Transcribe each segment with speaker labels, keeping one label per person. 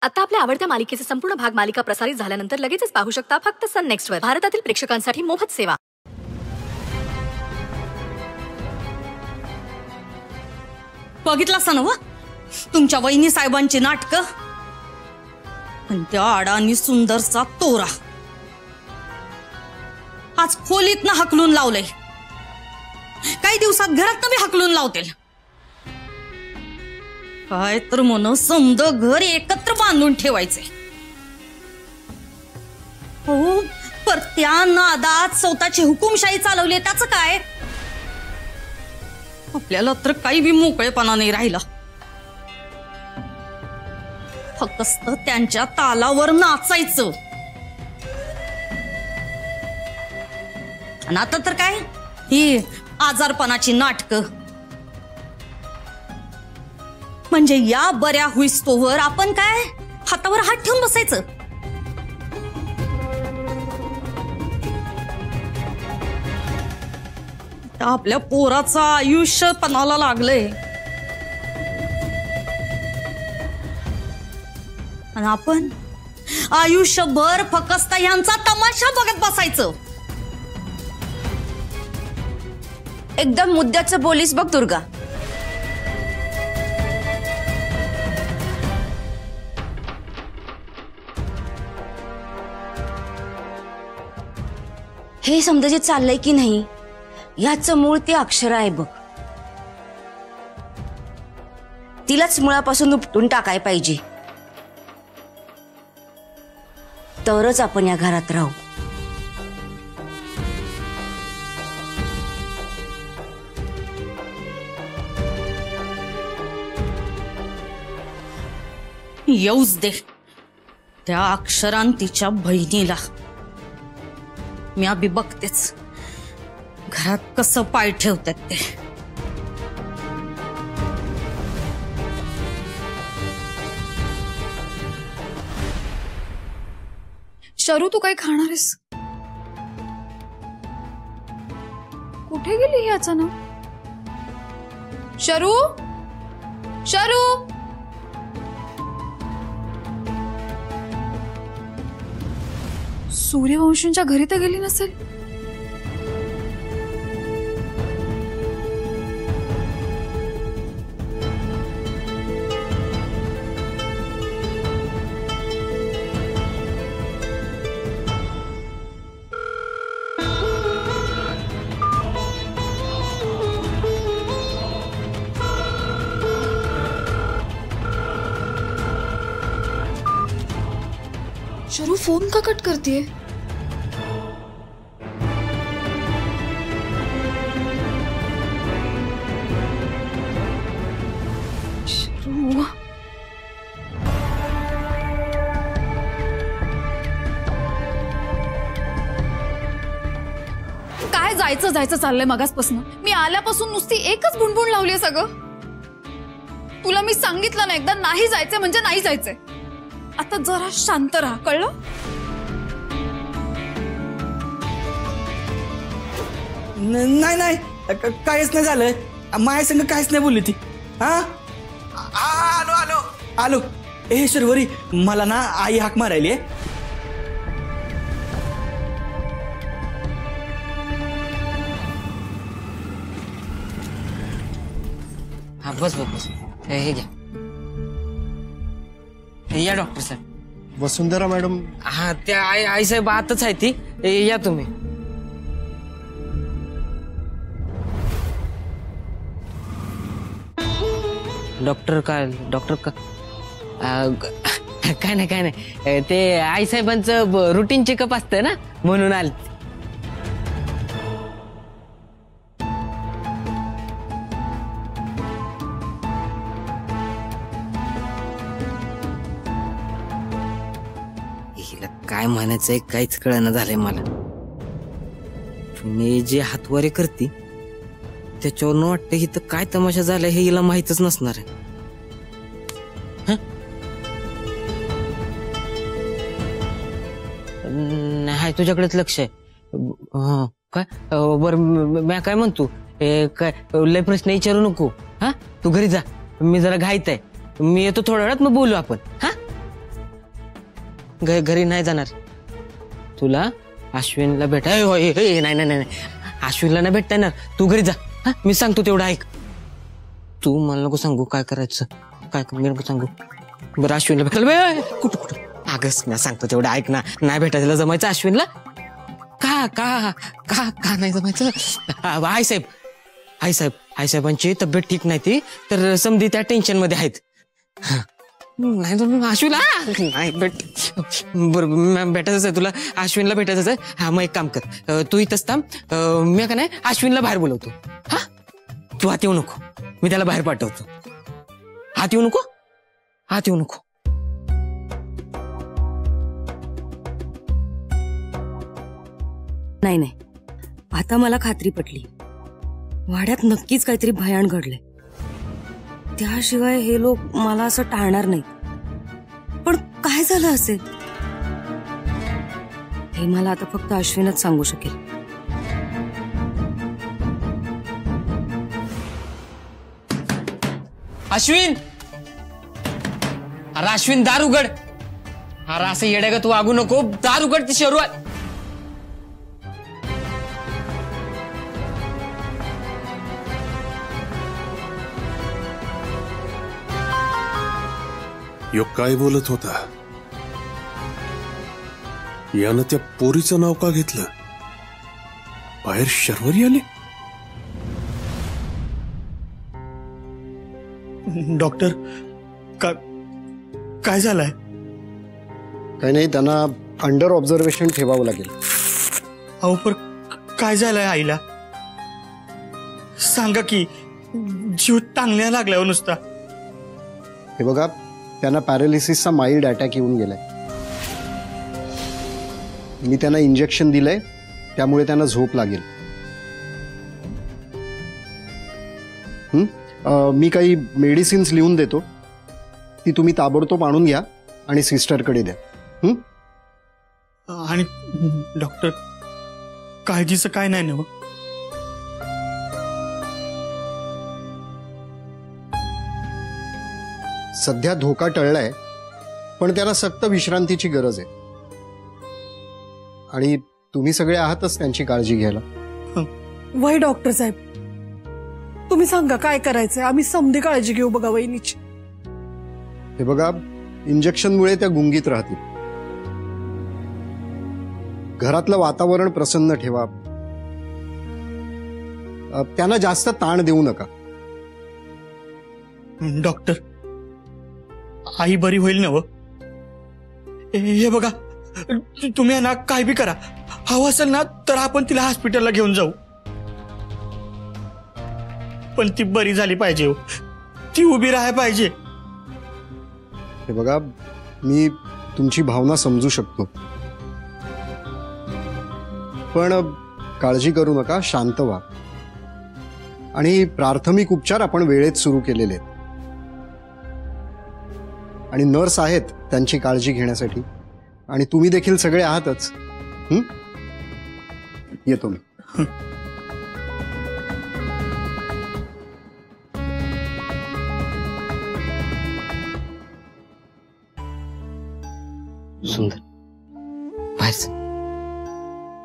Speaker 1: आता आपल्या आवडत्या मालिकेचे संपूर्ण भाग मालिका प्रसारित झाल्यानंतर लगेचच पाहू शकता फक्त सन नेक्स्ट वर. भारतातील प्रेक्षकांसाठी मोफत सेवा.
Speaker 2: बघितलं असं नव तुमच्या वहिनी साहेबांची नाटकं आणि त्या आडानी सुंदरचा तोरा आज खोलीतनं हकलून लावलंय. काही दिवसात घरात बी हकलून लावतील. काय तर म्हण समद घर एकत्र बांधून ठेवायचे. हो पर त्या नादात स्वतःची हुकुमशाही चालवली. त्याचं काय आपल्याला तर काही बी मोकळेपणा नाही राहिला. फक्त त्यांच्या तालावर नाचायचं. आणि आता तर काय ही आजारपणाची नाटकं. म्हणजे या बऱ्या हुईस्तोवर आपण काय हातावर हात ठेवून बसायचं. आपल्या पोराचं आयुष्य पणाला लागलंय आणि आपण आयुष्यभर फक्त यांचा तमाशा बघत बसायचं.
Speaker 3: एकदम मुद्द्याचं बोलीस बघ दुर्गा. हे समजा जे चाललंय की नाही याचं मूळ ते अक्षर आहे बघ. तिलाच मुळापासून उपटून टाकाय पाहिजे. तरच आपण या घरात राहू.
Speaker 2: येऊच दे त्या अक्षरान तिच्या बहिणीला. मी अभि बघतेच घरात कसं पाय ठेवतात ते.
Speaker 4: शरू तू काही खाणार आहेस? कुठे गेली ही अचानक? शरू शरू सूर्यवंशींच्या घरी तर गेली नसेल. शरू फोन का कट करतीये? शरू काय जायचं जायचं चाललंय मगासपासून. मी आल्यापासून नुसती एकच बुणबुण लावलीये सगळं. तुला मी सांगितलं ना एकदा नाही जायचंय म्हणजे नाही जायचंय. आता जरा शांत राहा कळलं?
Speaker 5: नाही नाही काहीच नाही झालं. माझ्या संग काहीच नाही बोलली ती. हा आलो आलो आलो. ए शर्वरी मला ना आई हाक मारायली.
Speaker 6: हा बस बस बस. हे घ्या. या डॉक्टर साहेब.
Speaker 7: वसुंधरा मॅडम.
Speaker 6: हा त्या आई साहेब आताच आहे ती. या तुम्ही. डॉक्टर का काय नाही ते आई साहेबांचं रुटीन चेकअप असतं ना म्हणून आले. काय म्हणायचंय काहीच कळना झालंय मला. मी जे हातवारे करते त्याच्यावरून वाटतं ही तर काय तमाशा झालाय हे हिला माहितच नसणार आहे. नाही तुझ्याकडेच लक्ष आहे. काय बर मी काय म्हणतो काय लय प्रश्न विचारू नको. हा तू घरी जा. मी जरा घाईत आहे. मी येतो थोड्या वेळात मग बोलू आपण. हा घरी नाही जाणार. तुला अश्विनला नाही नाही नाही अश्विनला नाही भेटता येणार. तू घरी जा. हा मी सांगतो तेवढं ऐक. तू मला नको सांगू काय करायचं काय मी नको सांगू. बरं अश्विनला भेटायला कुठं अगस मी सांगतो तेवढं ऐक ना. नाही भेटायला जमायचं अश्विनला. का का का का नाही जमायचं. आई साहेबांची तब्येत ठीक नाही ती तर समधी त्या टेन्शन मध्ये आहेत. नाही अश्विनला नाही बरं भेटायचंच आहे तुला. अश्विनला भेटायचंच आहे. हा मग एक काम कर तू इथंच थांब. मी का नाही अश्विनला बाहेर बोलवतो. हा तू आत येऊ नको. मी त्याला बाहेर पाठवतो. आत येऊ नको. आत येऊ नको.
Speaker 3: नाही नाही आता मला खात्री पटली. वाड्यात नक्कीच काहीतरी भयान घडलंय. त्याशिवाय हे लोक मला असं टाळणार नाहीत. पण काय झालं असेल हे मला आता फक्त अश्विनच सांगू शकेल.
Speaker 6: अश्विन अरे अश्विन दार उघड. अरे असं येड्या का तू वागू नको. दार उघड ती शरू आहे.
Speaker 7: यो काय बोलत होता. यानं त्या पोरीचं नाव का घेतलं. बाहेर शर्वरी आली.
Speaker 5: डॉक्टर काय झालंय.
Speaker 8: काही नाही त्यांना अंडर ऑब्झर्वेशन ठेवावं लागेल.
Speaker 5: अहो पण काय झालंय आईला सांगा की. जीव टांगण्या लागल्यावर नुसता.
Speaker 8: हे बघा त्यांना पॅरालिसिसचा माइल्ड अटॅक येऊन गेलाय. मी त्यांना इंजेक्शन दिलंय त्यामुळे त्यांना झोप लागेल. मी काही मेडिसिन्स लिहून देतो ती तुम्ही ताबडतोब आणून घ्या आणि सिस्टरकडे द्या.
Speaker 5: आणि डॉक्टर काळजीचं काय नाही ना.
Speaker 8: सध्या धोका टळलाय पण त्यांना सक्त विश्रांतीची गरज आहे. आणि तुम्ही सगळे आहातच त्यांची काळजी घ्यायला.
Speaker 9: वय डॉक्टर साहेब तुम्ही सांगा काय करायचंय. आम्ही समधी काळजी घेऊ बघा वहिनीची.
Speaker 8: हे बघा इंजेक्शनमुळे त्या गुंगीत राहतील. घरातलं वातावरण प्रसन्न ठेवा. त्यांना जास्त ताण देऊ नका.
Speaker 5: डॉक्टर आई बरी होईल ना. हे बघा तुम्ही ना काय बी करा. हवं असेल ना तर आपण तिला हॉस्पिटलला घेऊन जाऊ. पण ती बरी झाली पाहिजे. ती उभी राहायला पाहिजे.
Speaker 8: हे बघा मी तुमची भावना समजू शकतो पण काळजी करू नका. शांत व्हा. आणि प्राथमिक उपचार आपण वेळेत सुरू केलेले आहेत आणि नर्स आहेत त्यांची काळजी घेण्यासाठी. आणि तुम्ही देखील सगळे आहातच. येतो मी.
Speaker 6: सुंदर बाहेर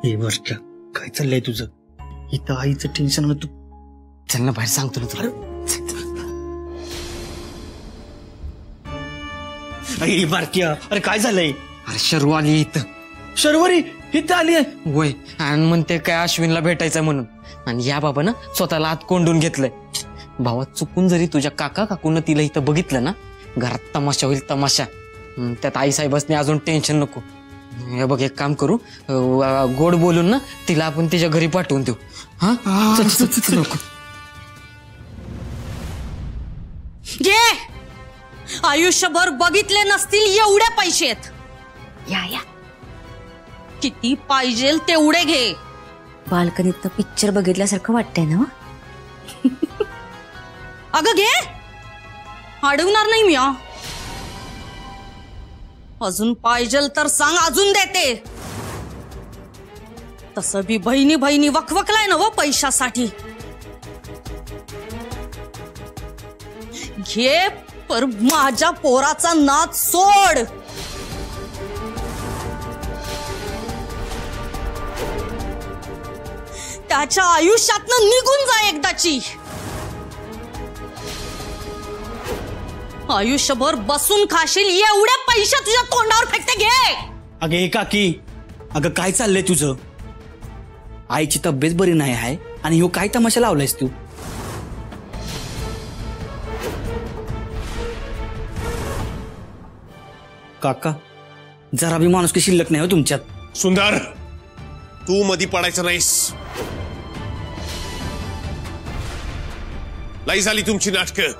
Speaker 5: हे वर्ष काय चाललंय तुझं. इथं आईचं टेन्शन तू
Speaker 6: चल ना बाहेर सांगतो ना तुला.
Speaker 5: बारक्या अरे काय झालंय.
Speaker 6: अरे शर्व आली इथं.
Speaker 5: शर्वरी इथं आली आहे.
Speaker 6: वय आणि म्हणते काय अश्विनला भेटायचं म्हणून. आणि या बाबानं स्वतःला आत कोंडून घेतलंय. भावा चुकून जरी तुझ्या काकून तिला इथं बघितलं ना घरात तमाशा होईल तमाशा. त्यात आई साहेबांनी अजून टेन्शन नको. हे बघ एक काम करू गोड बोलून ना तिला आपण तिच्या घरी पाठवून देऊ. हा नको
Speaker 2: घे. आयुष्यभर बघितले नसतील एवढे पैसे आहेत.
Speaker 3: या
Speaker 2: किती पाहिजे तेवढे घे.
Speaker 3: बाल्कनीत पिक्चर बघितल्यासारखं वाटतंय ना.
Speaker 2: अगं घे. अडवणार नाही मी. अजून पाहिजे तर सांग अजून देते. तसं बी बहिणी बहिणी वखवकलाय ना व पैशासाठी. घे पर माझ्या पोराचा नाद सोड. त्याच्या आयुष्यातनं निघून जा एकदाची. आयुष्यभर बसून खाशील एवढे पैसे तुझ्या तोंडावर फेकते घे.
Speaker 5: अगे ए काकी, अगं काय चाललंय तुझं? आईची तब्येत बरी नाही आहे आणि ह्यो काय तमाशा लावलायस तू? काका, जरा बी माणूस की शिल्लक नाही हो तुमच्यात.
Speaker 7: सुंदर, तू मधी पडायचं नाहीस. लाई झाली तुमची नाटकं.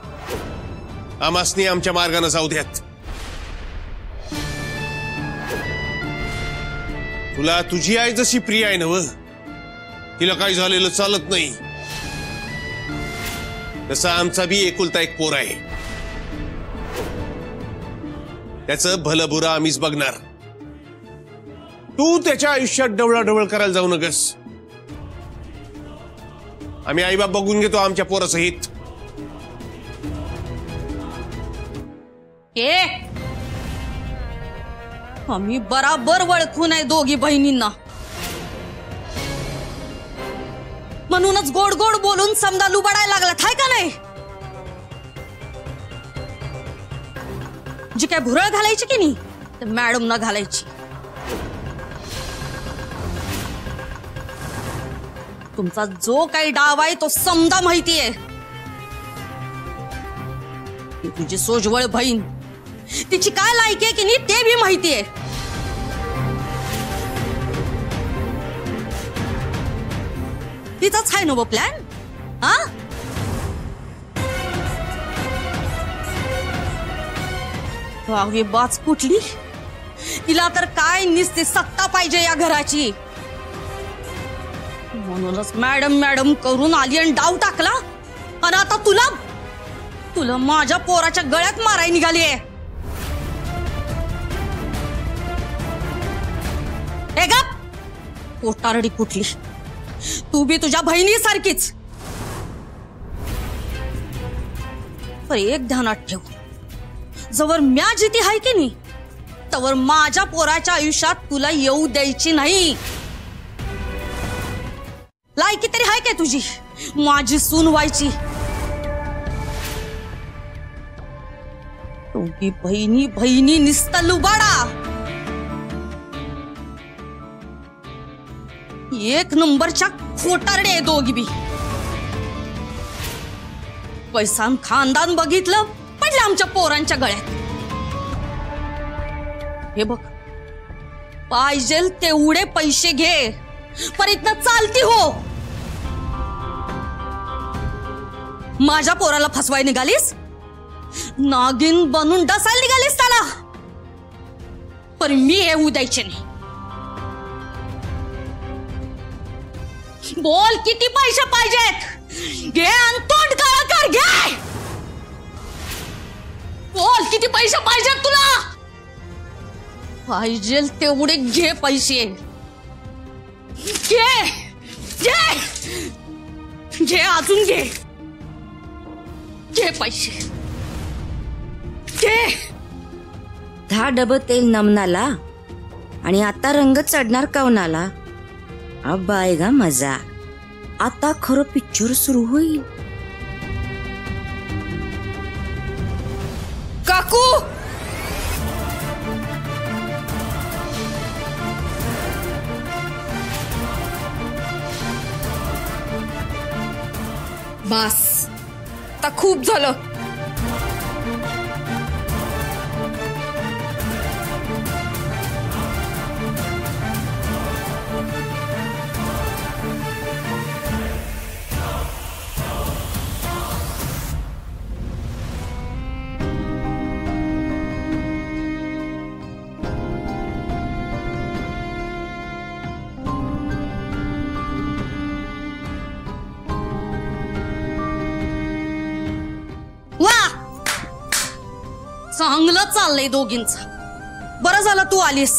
Speaker 7: आमासनी आमच्या मार्गाने जाऊ द्यात. तुला तुझी आई जशी प्रिय आहे नव, तिला काही झालेलं चालत नाही. तसा आमचा बी एकुलता एक पोर आहे. त्याचं भलं बुरा आम्हीच बघणार. तू त्याच्या आयुष्यात डवळाडवळ करायला जाऊ नकस. आम्ही आईबाप बघून घेतो आमच्या पोरासहित.
Speaker 2: आम्ही बराबर वळखून आहे दोघी बहिणींना. म्हणूनच गोड गोड बोलून समजा लुबाडायला लागलात हाय का नाही? जी काय भुरळ घालायची की नाही ते मॅडम ना घालायची. तुमचा जो काही डाव आहे तो समजा माहितीये. तुझी सोजवळ बहीण, तिची काय लायकी आहे की नाही ते बी माहितीये. तिचाच आहे ना प्लॅन. हा, बावरी बाच कुठली. तिला तर काय निसते सत्ता पाहिजे या घराची. म्हणूनच मॅडम मॅडम करून आली आणि डाव टाकला. आणि आता तुला माझ्या पोराच्या गळ्यात माराय निघालीये. हे गप पोटारडी कुठली. तू बी तुझ्या बहिणी सारखीच. पर एक ध्यानात ठेव, जवळ म्या जिती आहे की नाही तवर माझ्या पोराच्या आयुष्यात तुला येऊ द्यायची नाही. लायकी तरी आहे काय तुझी माझी सून व्हायची? दोघी बहिणी बहिणी निस्ता लुबाडा. एक नंबरच्या खोटारडे आहे दोघी बी. पैसा खानदान बघितलं पडलं आमच्या पोरांच्या गळ्यात. हे बघ, पाहिजेल तेवढे पैसे घे, पर इथनं चालती हो. माझ्या पोराला फसवाय निघालीस, नागिन बनून डसायला निघालीस त्याला. पर मी येऊ द्यायचे नाही. बोल किती पैसे पाहिजेत? घे आणि तोंड काळा कर. घे, बोल किती पैसे पाहिजेत तुला? पाहिजेल तेवढे घे पैसे. घे घे घे, अजून घे. घे पैसे घे.
Speaker 3: 10 डबं तेल नमनाला आणि आता रंग चढणार कवनाला. अब आएगा मजा. आता खरं पिक्चर सुरू होईल.
Speaker 4: काकू, बास, आता खूप झालं.
Speaker 2: चांगलं चाललंय दोघींचं. बरं झालं तू आलीस.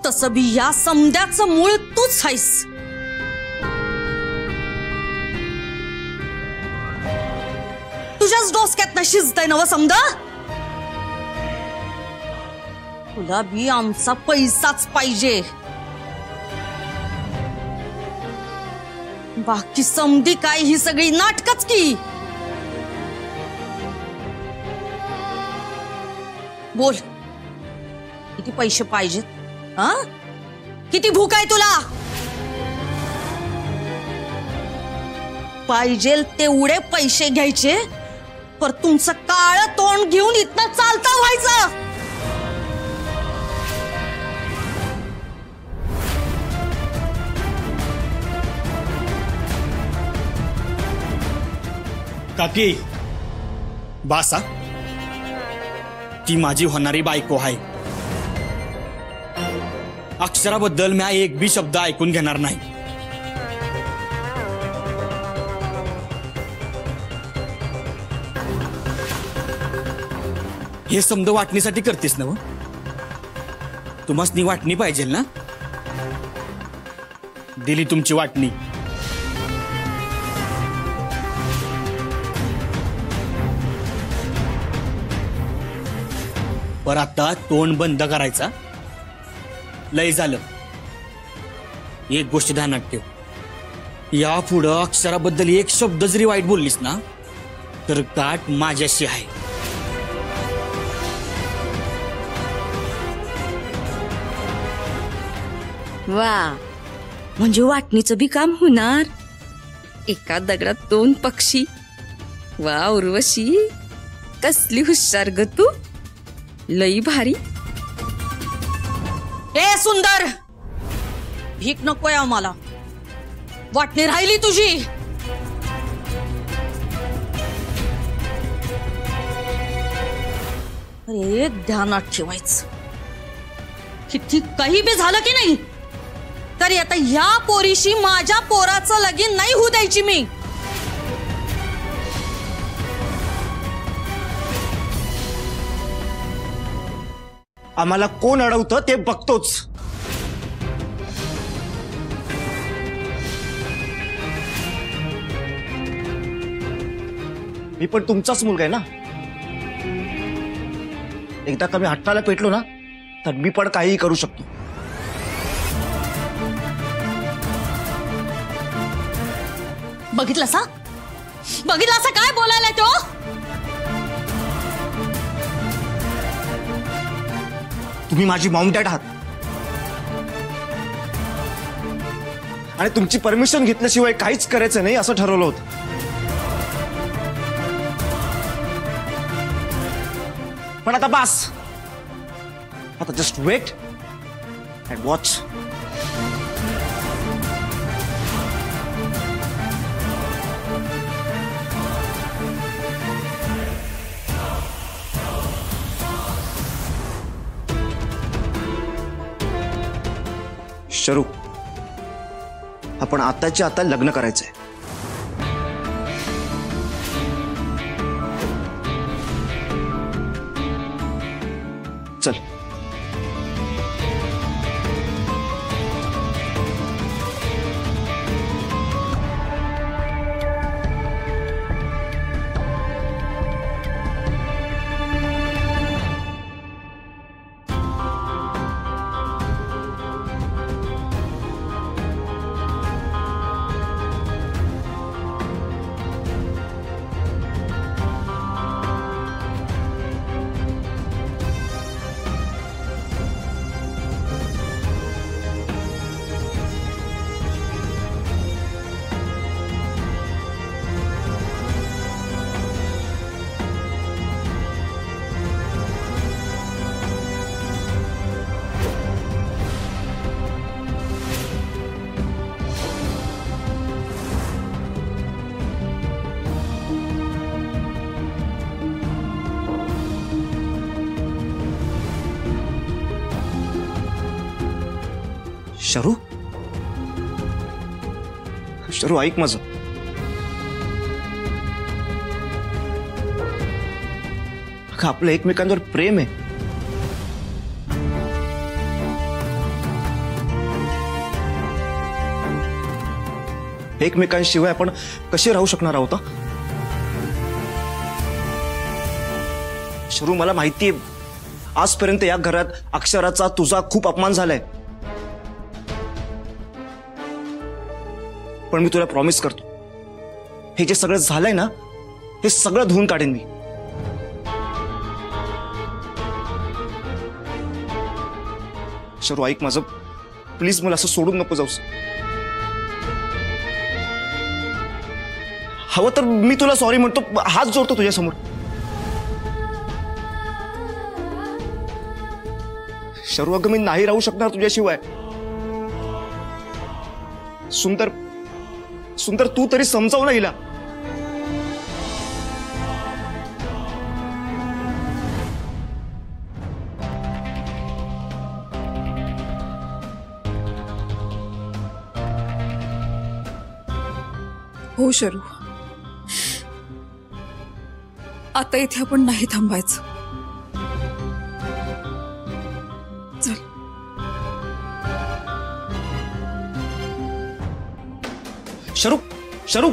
Speaker 2: तसं बी या समद्याचं मूळ तूच आहेस. तुझ्याच डोसक्यात शिजतय नव समद. तुला बी आमचा पैसाच पाहिजे. बाकी समधी काय ही सगळी नाटकच की. बोल, किती पैसे पाहिजेत? हा, किती भूक आहे तुला? पाहिजेल तेवढे पैसे घ्यायचे, पर तुमचं काळं तोंड घेऊन इथनं चालता व्हायचं.
Speaker 5: काकी बासा, ती माझी होणारी बायको आहे. अक्षराबद्दल मी एक बी शब्द ऐकून घेणार नाही. हे समज वाटणीसाठी करतेस ना? तुम्हासनी वाटणी पाहिजे ना? दिली तुमची वाटणी. पर आता तोंड बंद करायचा. लय झालं. एक गोष्ट ध्यानात ठेव, या पुढं अक्षराबद्दल एक शब्द जरी वाईट बोललीस ना तर गाठ माझ्याशी आहे.
Speaker 3: वा, म्हणजे वाटणीचं बी काम होणार. एका दगडात दोन पक्षी. वा उर्वशी, कसली हुशार ग तू. लई भारी.
Speaker 2: ए सुंदर, भीक नकोय आम्हाला. वाटणी राहिली तुझी. अरे ध्यानात ठेवायचं, किती काही बी झालं की नाही तरी आता या पोरीशी माझ्या पोराचं लगीन नाही होऊ द्यायची मी.
Speaker 10: आम्हाला कोण अडवतं ते बघतोच. मी पण तुमचाच मुलगा आहे ना. एकदा का मी हट्टाला पेटलो ना तर मी पण काहीही करू शकतो.
Speaker 2: बघितलंसा काय बोलायला तो.
Speaker 10: तुम्ही माझी मॉम डॅड आहात आणि तुमची परमिशन घेतल्याशिवाय काहीच करायचं नाही असं ठरवलं होतं. पण आता बास. आता जस्ट वेट अँड वॉच. शरू, आपण आताच्या आता लग्न करायचंय. चल. शरू, शरू ऐक माझं. आपलं एकमेकांवर प्रेम आहे. एकमेकांशिवाय आपण कसे राहू शकणार आहोत? शरू, मला माहितीये आजपर्यंत या घरात अक्षराचा तुझा खूप अपमान झालाय. पण मी तुला प्रॉमिस करतो, हे जे सगळं झालंय ना, हे सगळं धुवून काढेन मी. शरू ऐक माझं, प्लीज मला असं सोडून नको जाऊस. हवं तर मी तुला सॉरी म्हणतो, हात जोडतो तुझ्यासमोर. शरू अगं मी नाही राहू शकणार तुझ्याशिवाय. सुंदर सुंदर तू तरी समजाव ना हिला.
Speaker 4: हो शरू, आता इथे आपण नाही थांबायचं. चल.
Speaker 10: शरू शरू